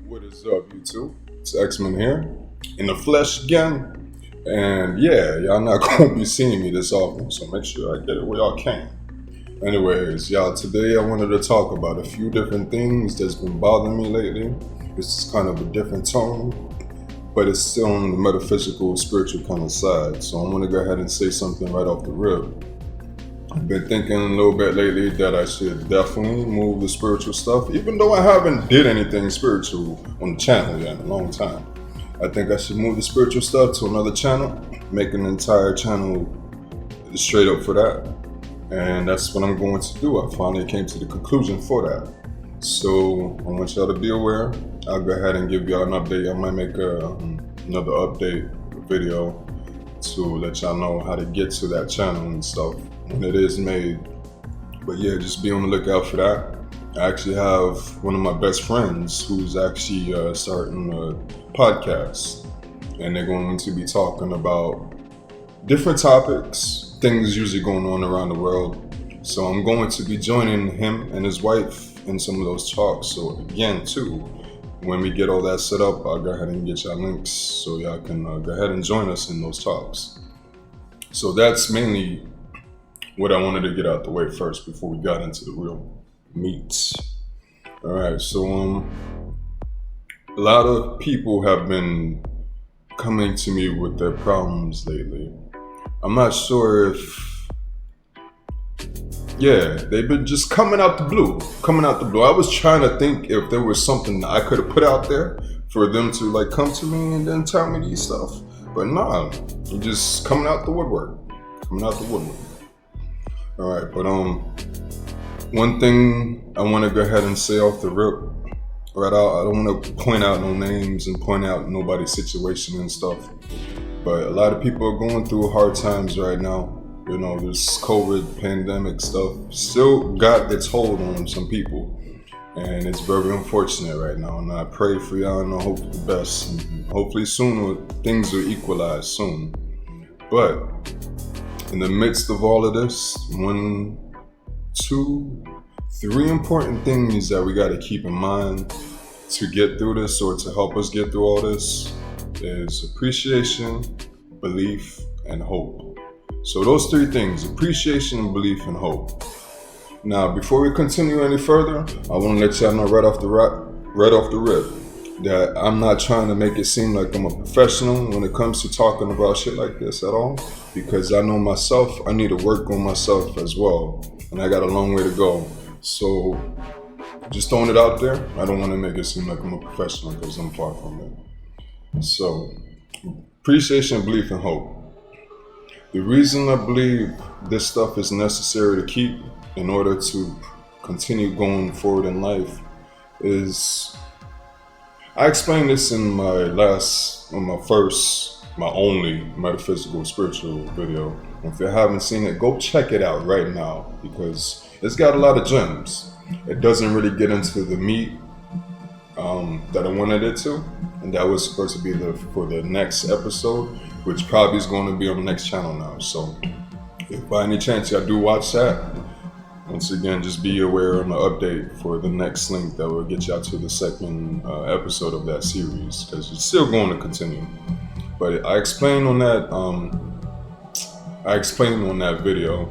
What is up, YouTube? It's X-Men here, in the flesh again. And yeah, y'all not gonna be seeing me this often, so make sure I get it where y'all can. Anyways, y'all, today I wanted to talk about a few different things that's been bothering me lately. This is kind of a different tone, but it's still on the metaphysical, spiritual kind of side. So I'm gonna go ahead and say something right off the rip. I've been thinking a little bit lately that I should definitely move the spiritual stuff, even though I haven't did anything spiritual on the channel yet in a long time. I think I should move the spiritual stuff to another channel, make an entire channel straight up for that. And that's what I'm going to do. I finally came to the conclusion for that. So I want y'all to be aware. I'll go ahead and give y'all an update. I might make another update video to let y'all know how to get to that channel and stuff when it is made. But yeah, just be on the lookout for that. I actually have one of my best friends who's actually starting a podcast, and they're going to be talking about different topics, things usually going on around the world. So I'm going to be joining him and his wife in some of those talks. So again, too, when we get all that set up, I'll go ahead and get y'all links so y'all can go ahead and join us in those talks. So that's mainly what I wanted to get out the way first before we got into the real meat. All right, so a lot of people have been coming to me with their problems lately. I'm not sure if, they've been just coming out the blue. I was trying to think if there was something that I could have put out there for them to like come to me and then tell me these stuff. But nah, you're just coming out the woodwork. All right, but one thing I want to go ahead and say off the rip, right out. I don't want to point out no names and point out nobody's situation and stuff. But a lot of people are going through hard times right now. You know, this COVID pandemic stuff still got its hold on some people. And it's very unfortunate right now. And I pray for y'all and I hope for the best. And hopefully soon things will equalize soon. But in the midst of all of this, 1, 2, 3 important things that we got to keep in mind to get through this or to help us get through all this is appreciation, belief, and hope. So those 3 things, appreciation, belief, and hope. Now, before we continue any further, I want to let y'all know right off the rip that I'm not trying to make it seem like I'm a professional when it comes to talking about shit like this at all, because I know myself, I need to work on myself as well, and I got a long way to go. So just throwing it out there, I don't want to make it seem like I'm a professional because I'm far from it. So appreciation, belief, and hope. The reason I believe this stuff is necessary to keep in order to continue going forward in life is, I explained this in my only metaphysical spiritual video. If you haven't seen it, go check it out right now because it's got a lot of gems. It doesn't really get into the meat that I wanted it to, and that was supposed to be for the next episode, which probably is going to be on the next channel now. So if by any chance y'all do watch that, once again, just be aware on the update for the next link that will get y'all to the second episode of that series, because it's still going to continue. But I explained on that video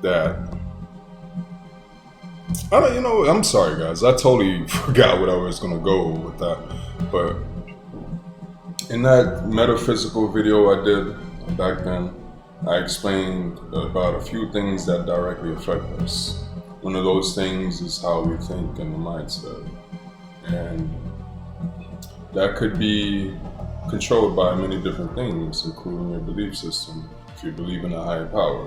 that I'm sorry guys, I totally forgot what I was gonna go with that. But in that metaphysical video I did back then, I explained about a few things that directly affect us. One of those things is how we think and the mindset. And that could be controlled by many different things, including your belief system, if you believe in a higher power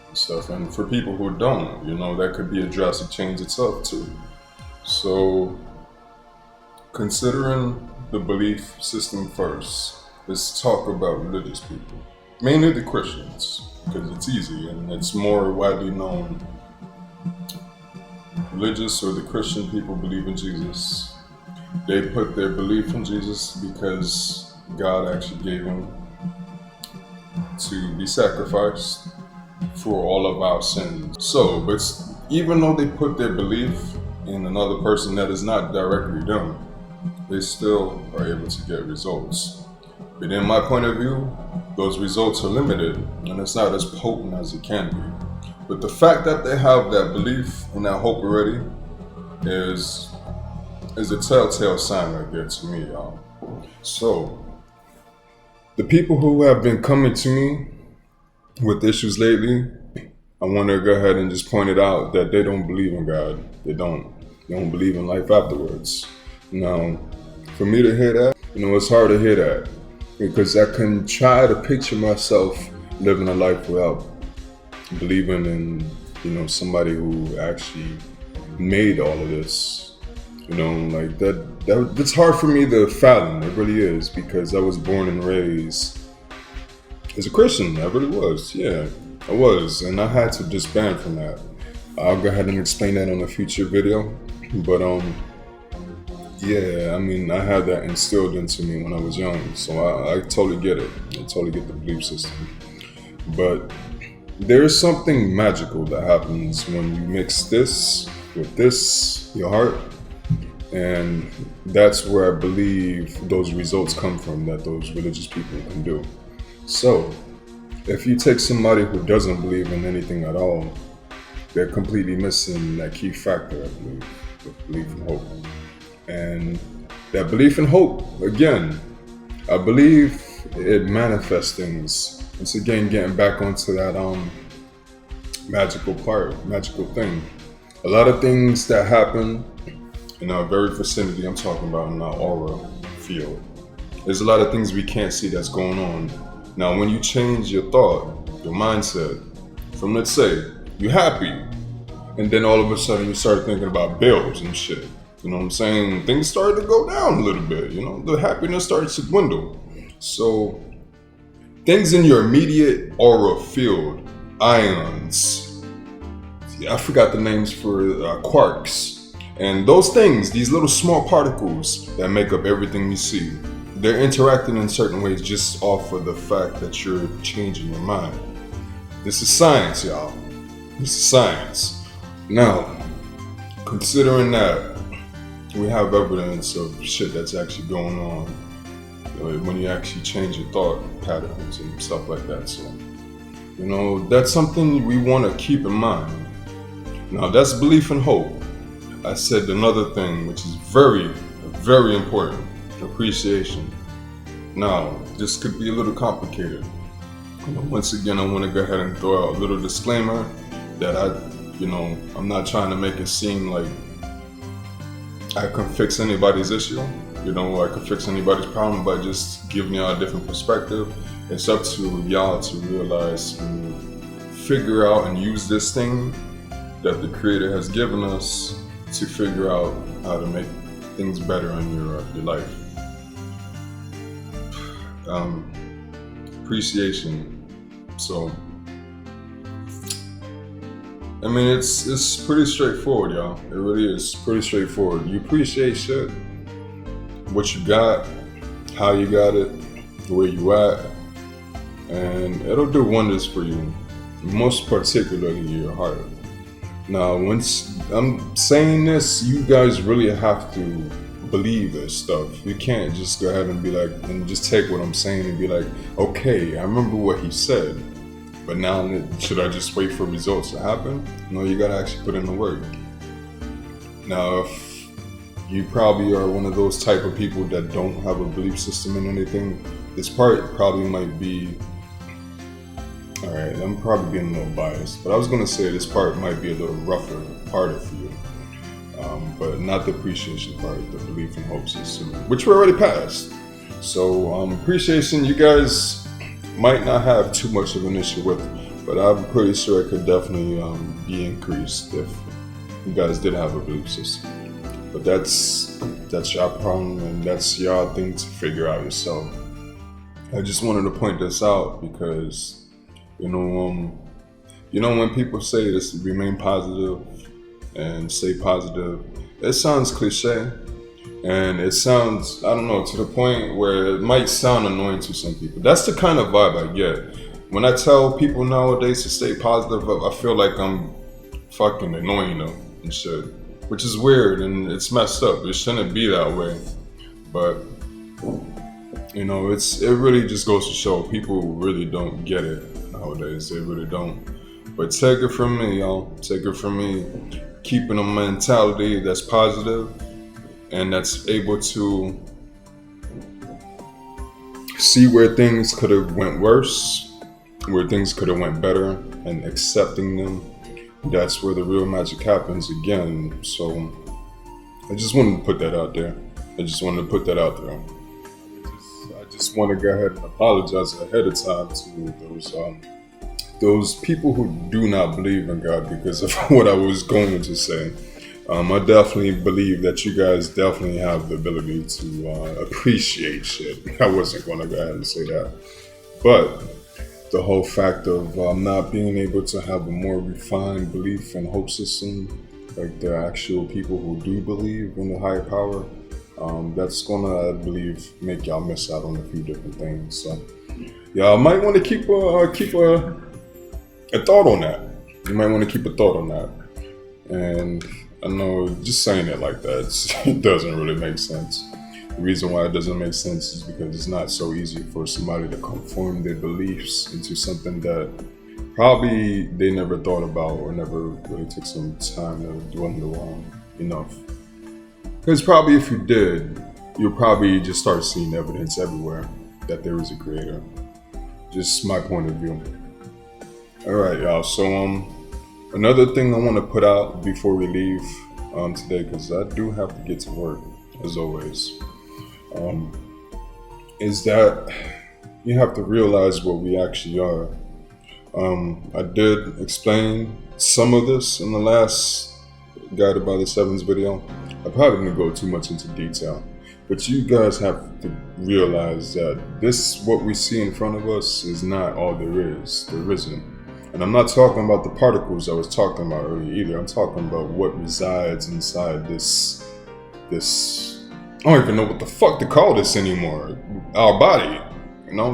and stuff. And for people who don't, that could be a drastic change itself too. So considering the belief system first, let's talk about religious people. Mainly the Christians, because it's easy and it's more widely known. Religious or the Christian people believe in Jesus. They put their belief in Jesus because God actually gave him to be sacrificed for all of our sins. So, but even though they put their belief and another person that is not directly them, they still are able to get results. But in my point of view, those results are limited and it's not as potent as it can be. But the fact that they have that belief and that hope already is a telltale sign right there to me, y'all. So the people who have been coming to me with issues lately, I want to go ahead and just point it out that they don't believe in God. They don't. They don't believe in life afterwards. Now, for me to hear that, it's hard to hear that because I can try to picture myself living a life without believing in, somebody who actually made all of this. Like that's hard for me to fathom. It really is because I was born and raised as a Christian. I really was. Yeah, I was, and I had to disband from that. I'll go ahead and explain that on a future video. But yeah, I had that instilled into me when I was young, so I totally get it. I totally get the belief system. But there's something magical that happens when you mix this with this, your heart, and that's where I believe those results come from that those religious people can do. So, if you take somebody who doesn't believe in anything at all, they're completely missing that key factor, I believe, with belief and hope. And that belief and hope, again, I believe it manifests things. Once again, getting back onto that magical thing. A lot of things that happen in our very vicinity, I'm talking about in our aura field. There's a lot of things we can't see that's going on. Now, when you change your thought, your mindset, from let's say, you're happy, and then all of a sudden you start thinking about bills and shit. You know what I'm saying? Things started to go down a little bit, the happiness starts to dwindle. So, things in your immediate aura field, ions, I forgot the names for quarks, and those things, these little small particles that make up everything we see, they're interacting in certain ways just off of the fact that you're changing your mind. This is science, y'all. This is science. Now, considering that we have evidence of shit that's actually going on when you actually change your thought patterns and stuff like that. So, that's something we want to keep in mind. Now, that's belief and hope. I said another thing, which is very, very important. Appreciation. Now, this could be a little complicated. Once again, I want to go ahead and throw out a little disclaimer that I'm not trying to make it seem like I can fix anybody's issue. I can fix anybody's problem by just giving y'all a different perspective. It's up to y'all to realize and figure out and use this thing that the Creator has given us to figure out how to make things better in your life. Appreciation. So, it's pretty straightforward, y'all. It really is pretty straightforward. You appreciate shit, what you got, how you got it, where you at, and it'll do wonders for you, most particularly your heart. Now, once I'm saying this, you guys really have to believe this stuff. You can't just go ahead and be like, and just take what I'm saying and be like, okay, I remember what he said, but now should I just wait for results to happen? No, you gotta actually put in the work. Now, if you probably are one of those type of people that don't have a belief system in anything, this part probably might be, alright, I'm probably being a little biased, but I was gonna say this part might be a little rougher, harder for you. But not the appreciation part, the belief and hope system, which we already passed. So appreciation, you guys might not have too much of an issue with, but I'm pretty sure it could definitely be increased if you guys did have a belief system. But that's your problem and that's your thing to figure out yourself. I just wanted to point this out because, when people say this, remain positive and stay positive, it sounds cliche and it sounds, I don't know, to the point where it might sound annoying to some people. That's the kind of vibe I get. When I tell people nowadays to stay positive, I feel like I'm fucking annoying them and shit. which is weird and it's messed up. It shouldn't be that way. But it really just goes to show people really don't get it nowadays. They really don't. But take it from me, y'all. Take it from me. Keeping a mentality that's positive and that's able to see where things could have went worse, where things could have went better, and accepting them. That's where the real magic happens again. So I just wanted to put that out there. I just want to go ahead and apologize ahead of time to those people who do not believe in God because of what I was going to say. I definitely believe that you guys definitely have the ability to appreciate shit. I wasn't going to go ahead and say that. But the whole fact of not being able to have a more refined belief and hope system, like the actual people who do believe in the higher power, that's going to, I believe, make y'all miss out on a few different things. So y'all might want to keep a thought on that. You might want to keep a thought on that. And I know just saying it like that, it doesn't really make sense. The reason why it doesn't make sense is because it's not so easy for somebody to conform their beliefs into something that probably they never thought about or never really took some time to dwell on enough. Because probably if you did, you'll probably just start seeing evidence everywhere that there is a creator. Just my point of view. All right, y'all. So another thing I want to put out before we leave today, because I do have to get to work as always, is that you have to realize what we actually are. I did explain some of this in the last Guided by the Sevens video. I probably didn't go too much into detail, but you guys have to realize that what we see in front of us is not all there is. There isn't. And I'm not talking about the particles I was talking about earlier either. I'm talking about what resides inside this, I don't even know what the fuck to call this anymore. Our body.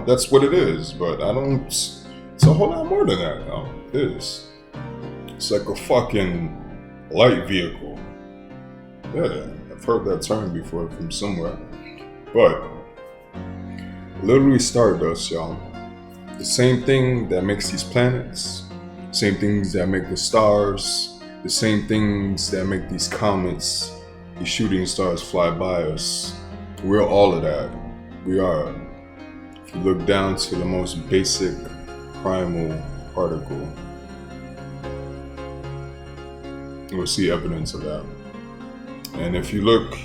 That's what it is. But it's a whole lot more than that. It is. It's like a fucking light vehicle. Yeah, I've heard that term before from somewhere. But literally stardust, y'all. The same thing that makes these planets, same things that make the stars, the same things that make these comets, these shooting stars fly by us. We're all of that. We are. If you look down to the most basic primal particle, you'll see evidence of that. And if you look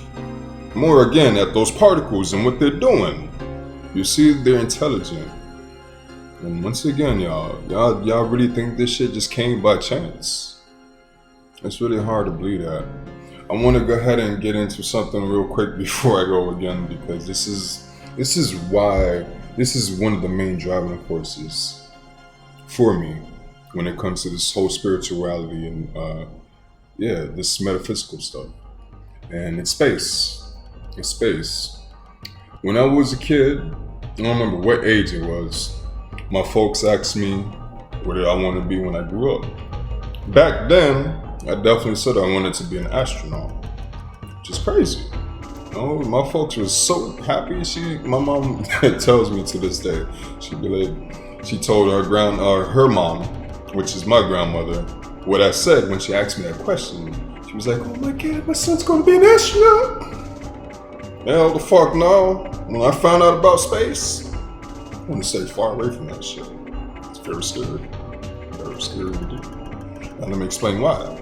more again at those particles and what they're doing, you see they're intelligent. And once again, y'all really think this shit just came by chance? It's really hard to believe that. I want to go ahead and get into something real quick before I go again, because this is one of the main driving forces for me when it comes to this whole spirituality and this metaphysical stuff. And it's space. It's space. When I was a kid, I don't remember what age it was, my folks asked me what did I want to be when I grew up. Back then, I definitely said I wanted to be an astronaut, which is crazy. My folks were so happy. My mom tells me to this day, she told her mom, which is my grandmother, what I said when she asked me that question. She was like, "Oh my God, my son's going to be an astronaut." Hell the fuck no. When I found out about space, I want to stay far away from that shit. It's very scary. Very scary indeed. And let me explain why.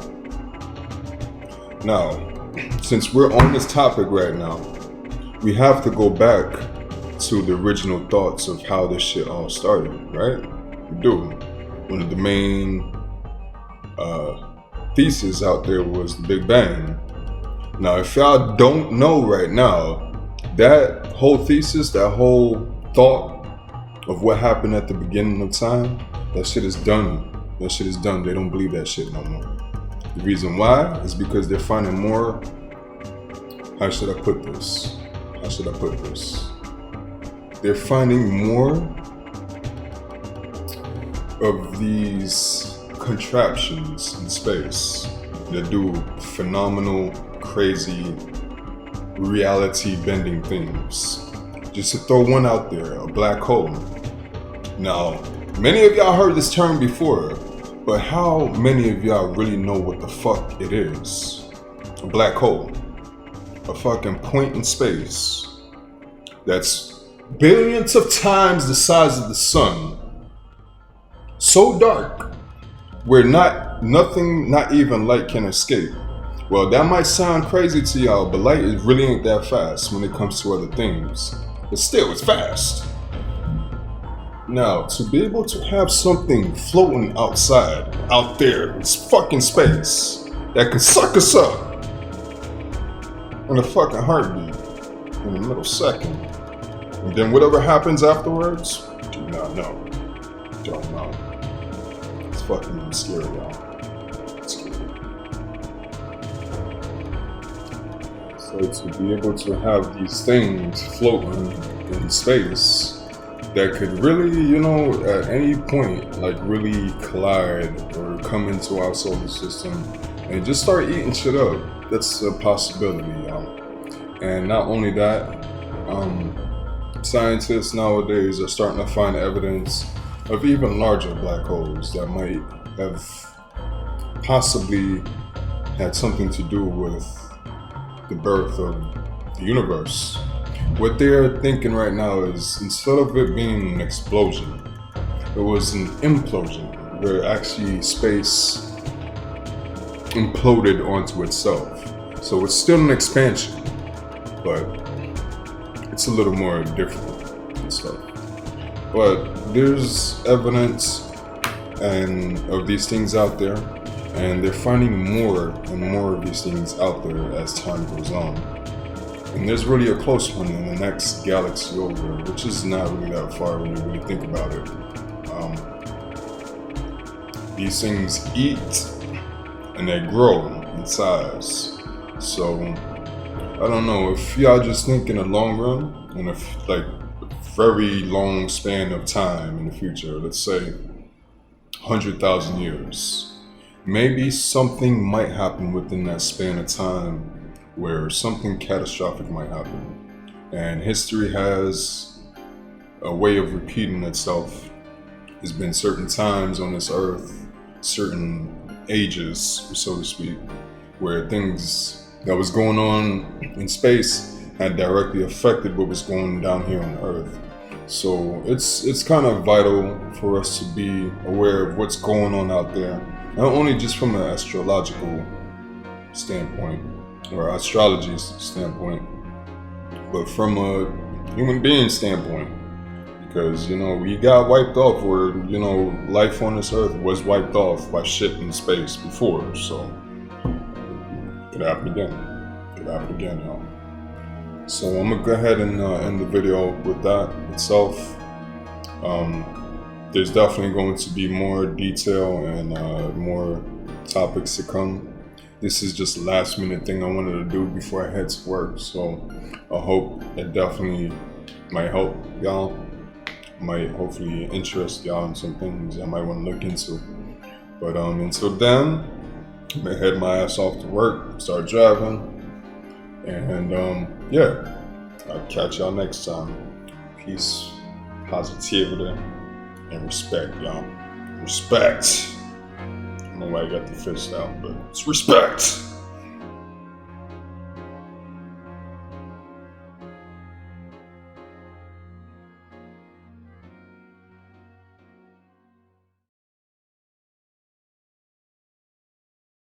Now, since we're on this topic right now, we have to go back to the original thoughts of how this shit all started, right? We do. One of the main thesis out there was the Big Bang. Now, if y'all don't know right now, that whole thesis, that whole thought of what happened at the beginning of time, that shit is done. That shit is done. They don't believe that shit no more. The reason why is because they're finding more, how should I put this? They're finding more of these contraptions in space that do phenomenal, crazy, reality-bending things. Just to throw one out there, a black hole. Now, many of y'all heard this term before, but how many of y'all really know what the fuck it is? A black hole. A fucking point in space that's billions of times the size of the sun. So dark, where nothing, not even light can escape. Well, that might sound crazy to y'all, but light really ain't that fast when it comes to other things. But still, it's fast. Now, to be able to have something floating outside, out there, in fucking space, that can suck us up in a fucking heartbeat, in a middle second, and then whatever happens afterwards, do not know. Don't know. It's fucking scary, y'all. It's scary. So to be able to have these things floating in space that could really, at any point, like really collide or come into our solar system and just start eating shit up. That's a possibility, y'all. And not only that, scientists nowadays are starting to find evidence of even larger black holes that might have possibly had something to do with the birth of the universe. What they're thinking right now is, instead of it being an explosion, it was an implosion, where actually space imploded onto itself. So it's still an expansion, but it's a little more different and stuff. But there's evidence of these things out there, and they're finding more and more of these things out there as time goes on. And there's really a close one in the next galaxy over, which is not really that far when you really think about it. These things eat and they grow in size. So I don't know, if y'all just think in the long run, and if like very long span of time in the future, let's say 100,000 years, maybe something might happen within that span of time where something catastrophic might happen. And history has a way of repeating itself. There's been certain times on this earth, certain ages, so to speak, where things that was going on in space had directly affected what was going down here on earth. So it's kind of vital for us to be aware of what's going on out there, not only just from an astrological standpoint, or astrology standpoint, but from a human being standpoint, because we got wiped off, or life on this earth was wiped off by shit in space before, so could happen again, y'all. So I'm gonna go ahead and end the video with that itself. There's definitely going to be more detail and more topics to come. This is just a last minute thing I wanted to do before I head to work, so I hope it definitely might help y'all, might hopefully interest y'all in some things I might want to look into. But until then, I'm gonna head my ass off to work, start driving, and yeah, I'll catch y'all next time. Peace, positivity, and respect, y'all. Respect. I don't know why I got the fist out, but it's respect.